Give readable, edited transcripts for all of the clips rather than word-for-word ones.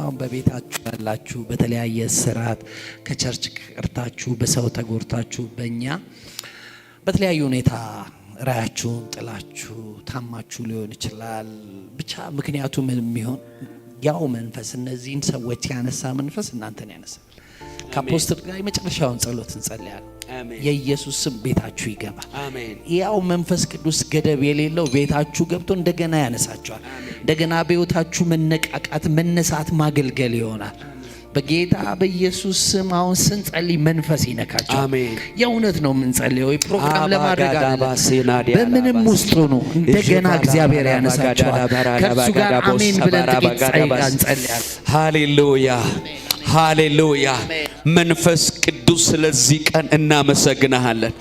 አሁን በቤታችሁ ያላችሁ በተለያየ ስርዓት ከቸርች ቀርታችሁ በሰው ተጎርታችሁ በእኛ በተለያየ ሁኔታ ራያችሁን ጥላችሁ ታማችሁ ሊሆን ይችላል። ብቻ ምክንያቱ ምን የሚሆን ያው መንፈስ እነዚህን ሰዎች ያነሳ መንፈስ እናንተን ያነሳል። ከአፖስትል ጋር የመጨረሻውን ጸሎት እንጸልያለን። የኢየሱስ ስም ቤታችሁ ይገባ። ያው መንፈስ ቅዱስ ገደብ የሌለው ቤታችሁ ገብቶ እንደገና ያነሳችኋል። እንደገና በሕይወታችሁ መነቃቃት፣ መነሳት፣ ማገልገል ይሆናል። በጌታ በኢየሱስ ስም አሁን ስንጸልይ መንፈስ ይነካቸው። አሜን። የእውነት ነው የምንጸልየው ፕሮግራም ለማድረግ አይደለም። በምንም ውስጥ ነው እንደገና እግዚአብሔር ያነሳቸዋል። ከእርሱ ጋር አሜን ብለን ጥቂት እንጸልያለን። ሃሌሉያ ሃሌሉያ። መንፈስ ቅዱስ ስለዚህ ቀን እናመሰግናለን።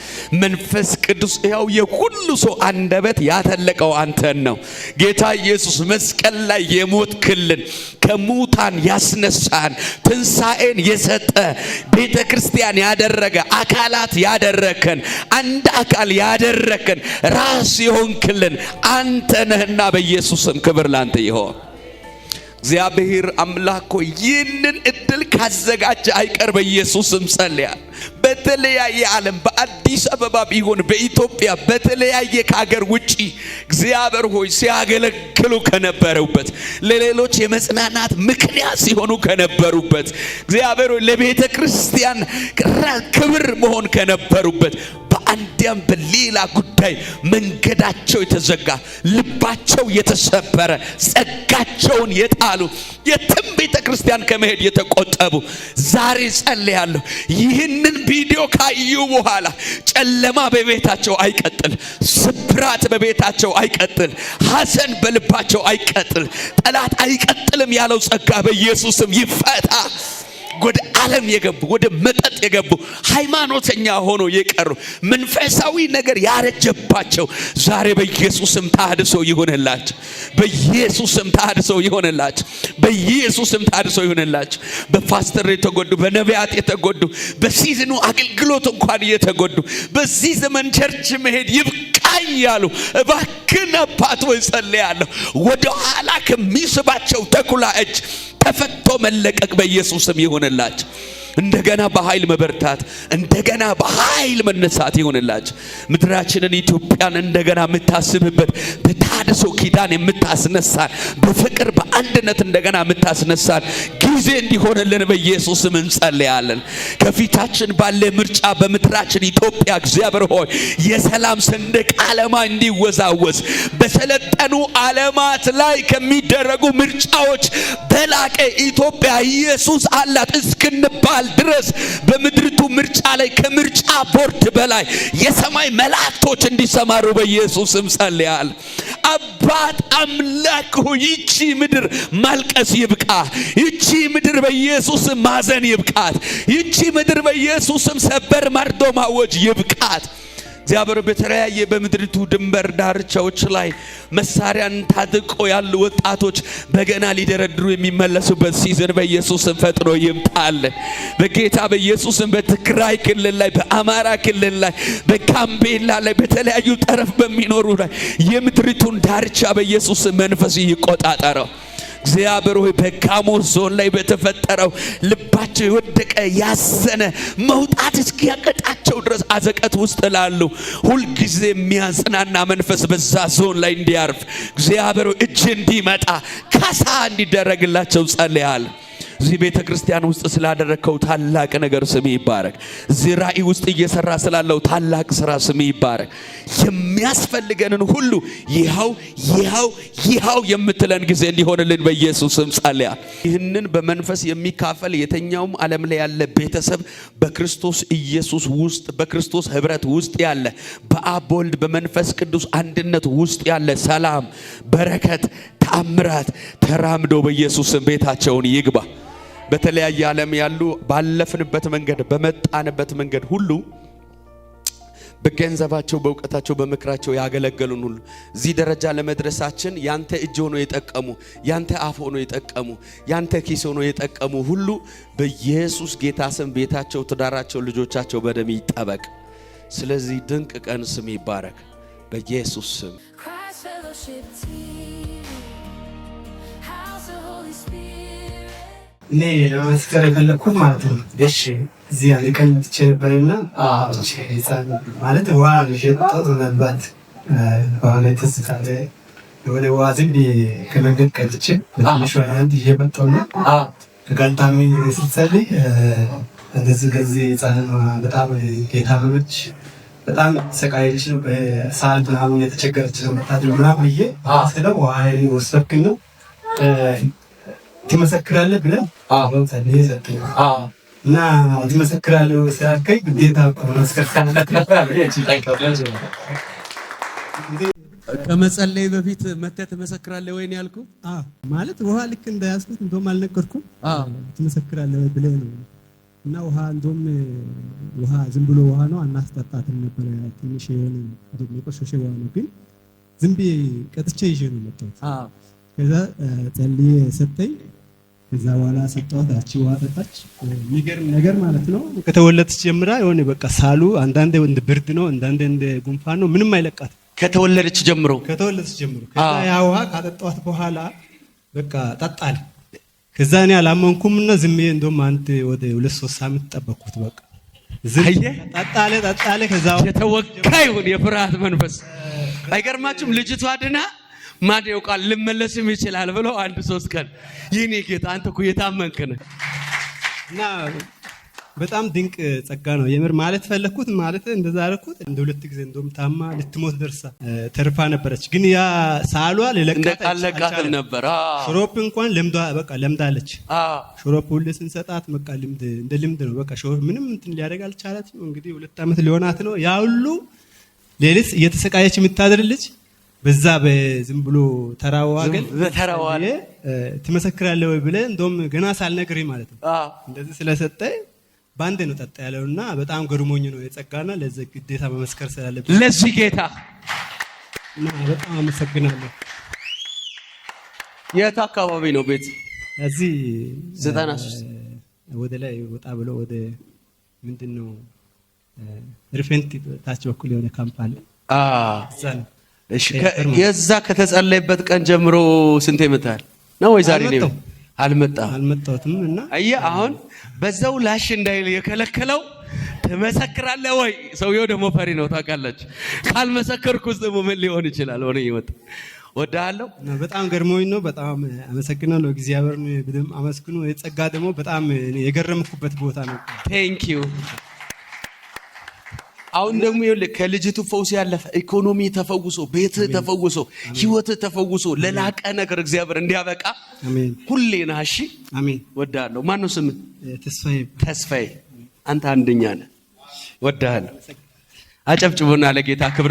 መንፈስ ቅዱስ ያው የሁሉ ሰው አንደበት ያተለቀው አንተን ነው። ጌታ ኢየሱስ መስቀል ላይ የሞትክልን፣ ከሙታን ያስነሳን፣ ትንሣኤን የሰጠ፣ ቤተ ክርስቲያን ያደረገ፣ አካላት ያደረከን፣ አንድ አካል ያደረከን፣ ራስ የሆንክልን አንተ ነህና በኢየሱስም ክብር ላንተ ይሁን። እግዚአብሔር አምላክ ሆይ ይህንን እድል ካዘጋጀ አይቀር በኢየሱስም ጸልያል። በተለያየ ዓለም በአዲስ አበባ ቢሆን በኢትዮጵያ በተለያየ ከሀገር ውጪ እግዚአብሔር ሆይ ሲያገለግሉ ከነበሩበት ለሌሎች የመጽናናት ምክንያት ሲሆኑ ከነበሩበት እግዚአብሔር ሆይ ለቤተ ክርስቲያን ክብር መሆን ከነበሩበት በአንድም በሌላ ጉዳይ መንገዳቸው የተዘጋ፣ ልባቸው የተሰበረ፣ ጸጋቸውን የጣሉ፣ የትም ቤተ ክርስቲያን ከመሄድ የተቆጠቡ ዛሬ ጸልያለሁ። ይህንን ቪዲዮ ካዩ በኋላ ጨለማ በቤታቸው አይቀጥል፣ ስብራት በቤታቸው አይቀጥል፣ ሐዘን በልባቸው አይቀጥል፣ ጠላት አይቀጥልም ያለው ጸጋ በኢየሱስም ይፈታ። ወደ ዓለም የገቡ፣ ወደ መጠጥ የገቡ፣ ሃይማኖተኛ ሆኖ የቀሩ፣ መንፈሳዊ ነገር ያረጀባቸው ዛሬ በኢየሱስም ተሐድሶ ይሆንላቸው። በኢየሱስም ተሐድሶ ይሆንላቸው። በኢየሱስም ተሐድሶ ይሆንላቸው። በፓስተር የተጎዱ፣ በነቢያት የተጎዱ፣ በሲዝኑ አገልግሎት እንኳን የተጎዱ፣ በዚህ ዘመን ቸርች መሄድ ይብቃኝ ያሉ እባክህ አባት ሆይ ጸልያለሁ። ወደ ኋላ ከሚስባቸው ተኩላ እጅ ተፈቶ መለቀቅ በኢየሱስም ይሆንላችሁ። እንደገና በኃይል መበርታት፣ እንደገና በኃይል መነሳት ይሆንላችሁ። ምድራችንን ኢትዮጵያን እንደገና የምታስብበት በተሐድሶ ኪዳን የምታስነሳን፣ በፍቅር በአንድነት እንደገና የምታስነሳን ጊዜ እንዲሆንልን በኢየሱስም እንጸልያለን። ከፊታችን ባለ ምርጫ በምድራችን ኢትዮጵያ እግዚአብሔር ሆይ የሰላም ሰንደቅ ዓላማ እንዲወዛወዝ፣ በሰለጠኑ ዓለማት ላይ ከሚደረጉ ምርጫዎች በላቀ ኢትዮጵያ ኢየሱስ አላት እስክንባል ድረስ በምድሪቱ ምርጫ ላይ ከምርጫ ቦርድ በላይ የሰማይ መላእክቶች እንዲሰማሩ በኢየሱስም ጸልያል። አባት አምላክ ሆይ ይቺ ምድር ማልቀስ ይብቃ። ይቺ ምድር በኢየሱስም ማዘን ይብቃት። ይቺ ምድር በኢየሱስም ሰበር መርዶ ማወጅ ይብቃት። እግዚአብሔር በተለያየ በምድሪቱ ድንበር ዳርቻዎች ላይ መሳሪያን ታጥቆ ያሉ ወጣቶች በገና ሊደረድሩ የሚመለሱበት ሲዝን በኢየሱስም ፈጥኖ ይምጣል። በጌታ በኢየሱስም በትግራይ ክልል ላይ፣ በአማራ ክልል ላይ፣ በጋምቤላ ላይ፣ በተለያዩ ጠረፍ በሚኖሩ ላይ የምድሪቱን ዳርቻ በኢየሱስም መንፈስ ይቆጣጠረው። እግዚአብሔር ሆይ በጋሞ ዞን ላይ በተፈጠረው ልባቸው የወደቀ ያዘነ መውጣት እስኪያቀጣቸው ድረስ አዘቀት ውስጥ ላሉ ሁልጊዜ የሚያጽናና መንፈስ በዛ ዞን ላይ እንዲያርፍ እግዚአብሔር እጅ እንዲመጣ ካሳ እንዲደረግላቸው ጸልያለሁ። እዚህ ቤተ ክርስቲያን ውስጥ ስላደረከው ታላቅ ነገር ስም ይባረክ። እዚህ ራእይ ውስጥ እየሰራ ስላለው ታላቅ ስራ ስም ይባረክ። የሚያስፈልገንን ሁሉ ይኸው የምትለን ጊዜ እንዲሆንልን በኢየሱስም ጸልያ። ይህንን በመንፈስ የሚካፈል የተኛውም ዓለም ላይ ያለ ቤተሰብ በክርስቶስ ኢየሱስ ውስጥ በክርስቶስ ህብረት ውስጥ ያለ በአብ በወልድ በመንፈስ ቅዱስ አንድነት ውስጥ ያለ ሰላም፣ በረከት፣ ተአምራት ተራምዶ በኢየሱስም ቤታቸውን ይግባ። በተለያየ ዓለም ያሉ ባለፍንበት መንገድ በመጣንበት መንገድ ሁሉ በገንዘባቸው በእውቀታቸው በምክራቸው ያገለገሉን ሁሉ እዚህ ደረጃ ለመድረሳችን ያንተ እጅ ሆኖ የጠቀሙ፣ ያንተ አፍ ሆኖ የጠቀሙ፣ ያንተ ኪስ ሆኖ የጠቀሙ ሁሉ በኢየሱስ ጌታ ስም ቤታቸው፣ ትዳራቸው፣ ልጆቻቸው በደም ይጠበቅ። ስለዚህ ድንቅ ቀን ስም ይባረክ በኢየሱስ ስም። House of Holy Spirit. እኔ ለማስከረ ፈለኩት ማለት ነው። እሺ እዚህ አንድ ቀን ትችልበልና ማለት ውሃ ሸጣው ነበር ባለ ተስካለ ወደ ዋዝን ከመንገድ ቀጥቼ በትንሽ አንድ እየመጣውና ተጋጣሚ ሲጸልይ እንደዚህ ከዚህ ህፃን በጣም ጌታ በመች በጣም ሰቃይልሽ ነው በሳል ምናምን የተቸገረች ነው መጣችሁ ምናምን ብዬ ስለው ዋይ ወሰድክና ትመሰክራለህ ብለህ ጸልዬ ሰጠኝ እና ትመሰክራለህ ሲያልከኝ ግዴታ መስከር ከመጸለይ በፊት መተህ ትመሰክራለህ ወይ ነው ያልኩህ? ማለት ውሃ ልክ እንዳያስኩት እንደውም አልነገርኩም። ትመሰክራለህ ብለህ ነው እና ውሃ እንደውም ውሃ ዝም ብሎ ውሃ ነው አናስጠጣትም ነበር። ትንሽ የሆነ እንደውም የቆሸሸ ውሃ ነው፣ ግን ዝም ብዬ ቀጥቼ ይዤ ነው መጣሁት። ከዛ ጸልዬ ሰጠኝ። ከዛ በኋላ ሰጠኋት፣ ያቺ ውሃ ጠጣች። የሚገርም ነገር ማለት ነው። ከተወለደች ጀምራ የሆነ በቃ ሳሉ አንዳንዴ እንደ ብርድ ነው፣ አንዳንዴ እንደ ጉንፋን ነው፣ ምንም አይለቃት ከተወለደች ጀምሮ። ከዛ ያ ውሃ ካጠጣኋት በኋላ በቃ ጠጣል። ከዛ እኔ አላመንኩምና ዝም ብዬ እንደውም አንድ ወደ 2-3 ሳምንት ጠበቅኩት። በቃ ጠጣለ። ከዛ የተወካዩን የፍርሃት መንፈስ አይገርማችሁም? ልጅቷ ድና ማን ያውቃል ልመለስም ይችላል ብለው 1-3 ቀን የኔ ጌታ አንተ እኮ የታመንክ ነህ። እና በጣም ድንቅ ጸጋ ነው የምር ማለት ፈለኩት ማለት እንደዛ አልኩት። እንደ 2 ጊዜ እንደውም ታማ ልትሞት ደርሳ ተርፋ ነበረች፣ ግን ያ ሳሏ ለለቃት ነበር። ሽሮፕ እንኳን ለምዳለች። ሽሮፕ ሁሉ ስንሰጣት በቃ እንደ ልምድ ነው። በቃ ሽሮፕ ምንም እንትን ሊያደርግ አልቻለችም። እንግዲህ 2 ዓመት ሊሆናት ነው። ያ ሁሉ ሌሊት እየተሰቃየች የምታድር ልጅ በዛ በዝም ብሎ ተራዋገል ትመሰክራለህ ወይ ብለህ እንደውም ገና ሳልነግርህ ማለት ነው እንደዚህ ስለሰጠኝ ባንዴ ነው ጠጣ ያለውና በጣም ገርሞኝ ነው የጸጋና ለዚህ ግዴታ መመስከር ስላለብኝ ለዚህ ጌታ እና በጣም አመሰግናለሁ። የት አካባቢ ነው ቤት? እዚህ 93 ወደ ላይ ወጣ ብሎ ወደ ምንድነው ሪፌንት ታች በኩል የሆነ ካምፓኒ እዛ ነው። እሺ የዛ ከተጸለየበት ቀን ጀምሮ ስንት ይመጣል ነው ወይ ዛሬ ነው? አልመጣሁትም። እና አየህ አሁን በዛው ላሽ እንዳይል የከለከለው ትመሰክራለህ ወይ? ሰውየው ደግሞ ፈሪ ነው ታውቃለች። ካልመሰከርኩስ ደግሞ ምን ሊሆን ይችላል? ሆነ ይመጣ ወዳለው በጣም ገርሞኝ ነው። በጣም አመሰግናለሁ። እግዚአብሔርን በደም አመስግኑ። የጸጋ ደግሞ በጣም የገረምኩበት ቦታ ነው። ቴንክ ዩ። አሁን ደግሞ ከልጅቱ ፈውስ ያለፈ ኢኮኖሚ ተፈውሶ፣ ቤት ተፈውሶ፣ ህይወት ተፈውሶ ለላቀ ነገር እግዚአብሔር እንዲያበቃ አሜን። ሁሌና እሺ፣ አሜን። ወዳለው ማን ነው ስምህ? ተስፋዬ። አንተ አንደኛ ነህ። ወዳለው አጨብጭቡና ለጌታ ክብር